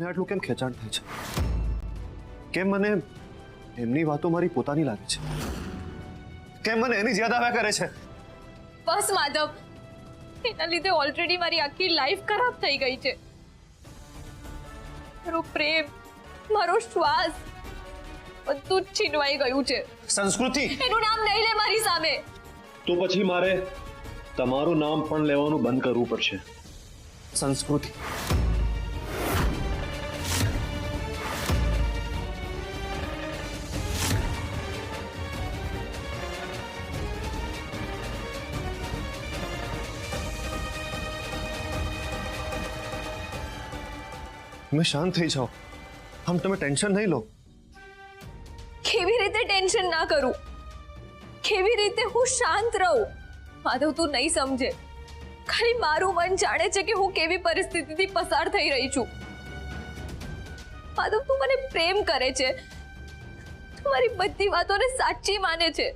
આટલું કેમ ખેંચાણ થાય છે? કેમ મને એમની વાતો મારી પોતાની લાગે છે? કેમ મને એની જ યાદ આવ્યા કરે છે? બસ માધવ, એના લીધે ઓલરેડી મારી આખી લાઈફ ખરાબ થઈ ગઈ છે. મારો પ્રેમ, મારો શ્વાસ બધું જ છીનવાઈ ગયું છે. સંસ્કૃતિ, એનું નામ નહીં લે મારી સામે. તો પછી મારે તમારું નામ પણ લેવાનું બંધ કરવું પડશે. સંસ્કૃતિ. તમે શાંત થઈ જાઓ. આમ તમે ટેન્શન નહીં લો. કેવી રીતે ટેન્શન ના કરું? કેવી રીતે હું શાંત રહું? માધવ, તું નહીં સમજે. ખાલી મારું મન જાણે છે કે હું કેવી પરિસ્થિતિથી પસાર થઈ રહી છું. માધવ, તું મને પ્રેમ કરે છે, તું મારી બધી વાતોને સાચી માને છે,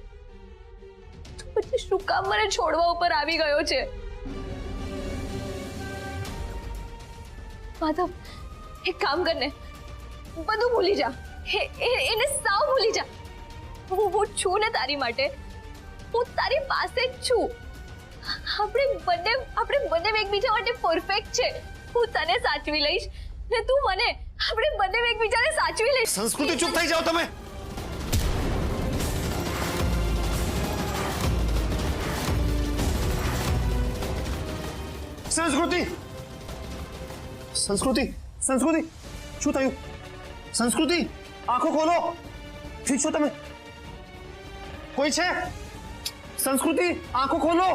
તું પછી શું કામ મને છોડવા ઉપર આવી ગયો છે? માધવ, એક કામ કરને, બધું ભૂલી જા. એને સાવ ભૂલી જા. હું છું ને તારી માટે. હું તારી પાસે જ છું. આપણે બંને એકબીજા માટે પરફેક્ટ છે. હું તને સાચવી લઈશ ને તું મને. આપણે બંને એકબીજાને સાચવી લઈશ. સંસ્કૃતિ, ચૂપ થઈ જાઓ તમે. સંસ્કૃતિ, સંસ્કૃતિ, સંસ્કૃતિ, શું થયું? સંસ્કૃતિ, આંખો ખોલો. ઠીક છો તમે? કોઈ છે? સંસ્કૃતિ, આંખો ખોલો.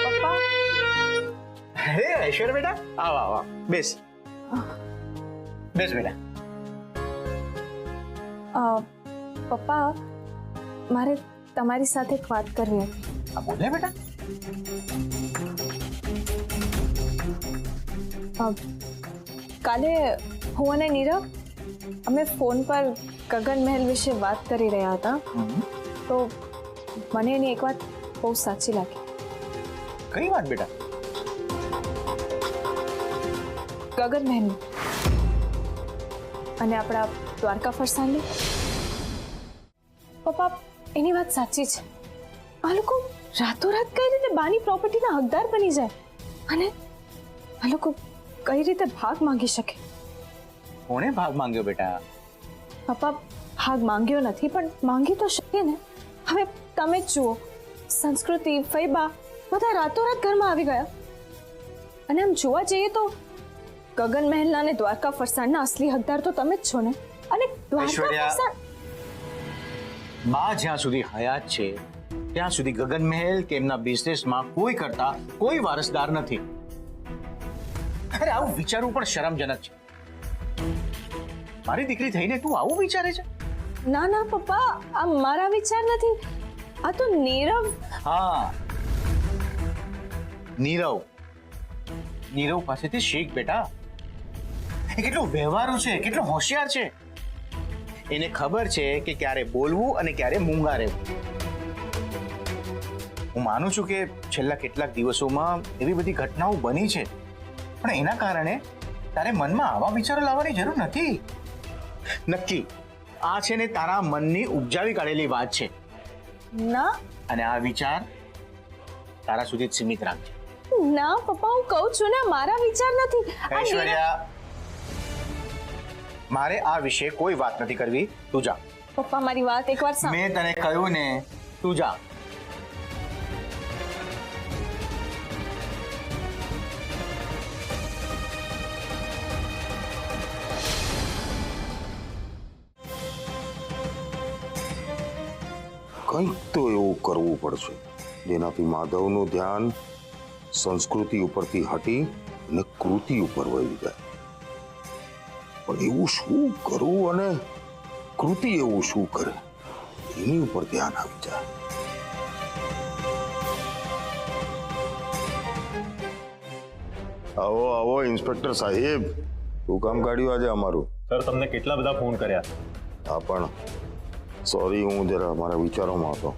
પપ્પા. અરે ઐશ્વર્યા બેટા, આવ આવ આવ, બેસ બેસ બેટા. પપ્પા, મારે તમારી સાથે એક વાત કરવી હતી. આ બોલે બેટા. કાલે હું અને નીરવ અમે ફોન પર ગગન મહેલ વિશે વાત કરી રહ્યા હતા, તો મને એની એક વાત બહુ સાચી લાગી. કઈ વાત બેટા? ગગન મહેલ અને આપણા દ્વારકા ફરસાણની. પપ્પા, એની વાત સાચી છે. આ લોકો રાતોરાત કઈ રીતે બાની પ્રોપર્ટીના હકદાર બની જાય અને આ લોકો કઈ રીતે ભાગ માંગી શકે? કોણે ભાગ માંગ્યો બેટા? પપ્પા, ભાગ માંગ્યો નથી, પણ માંગી તો શકે ને. હવે તમે જ જુઓ, સંસ્કૃતિ, ફૈબા બધા રાતોરાત ઘરમાં આવી ગયા. અને આમ જોવા જઈએ તો ગગન મહેલના અને દ્વારકા ફરસાણના અસલી હકદાર તો તમે જ છો ને. અને દ્વારકા ફરસાણ બા જ્યાં સુધી હયાત છે ત્યાં સુધી ગગન મહેલ કે એમના બિઝનેસમાં કોઈ કરતા કોઈ વારસદાર નથી. અરે આવું વિચારવું પણ શરમજનક છે. મારી દીકરી થઈને તું આવું વિચારે છે? ના ના પપ્પા, આ મારા વિચાર નથી, આ તો નીરવ. હા, નીરવ. નીરવ પાસેથી શીખ બેટા. એ કેટલો વ્યવહારુ છે, કેટલો હોશિયાર છે. એને ખબર છે કે ક્યારે બોલવું અને ક્યારે મૂંગા રહેવું. હું માનું છું કે છેલ્લા કેટલાક દિવસોમાં એવી બધી ઘટનાઓ બની છે, પણ એના કારણે તારે મનમાં આવા વિચારો લાવવાની જરૂર નથી. નક્કી આ છે ને તારા મનની ઉપજાવી કાઢેલી વાત છે. ના અને આ વિચાર તારા સુધી જ સીમિત રાખજે. ના પપ્પા, હું કહું છું ને, મારા વિચાર નથી. આ નીરવ- ઐશ્વર્યા, મારે આ વિશે કોઈ વાત નથી કરવી. તું જા. પપ્પા, મારી વાત એકવાર સાંભળો. મેં તને કહ્યું ને, તું જા. કંઈક તો એવું કરવું પડશે જેનાથી માધવનું ધ્યાન સંસ્કૃતિ ઉપરથી હટી અને કૃતિ ઉપર વળી જાય. પણ એવું શું કરવું અને કૃતિ એવું શું કરે એની ઉપર ધ્યાન આવી જાય. આવો આવો ઇન્સ્પેક્ટર સાહેબ, શું કામ કાઢ્યું આજે અમારું? સર, તમને કેટલા બધા ફોન કર્યા. હા, પણ સોરી, હું જરા મારા વિચારોમાં હતો.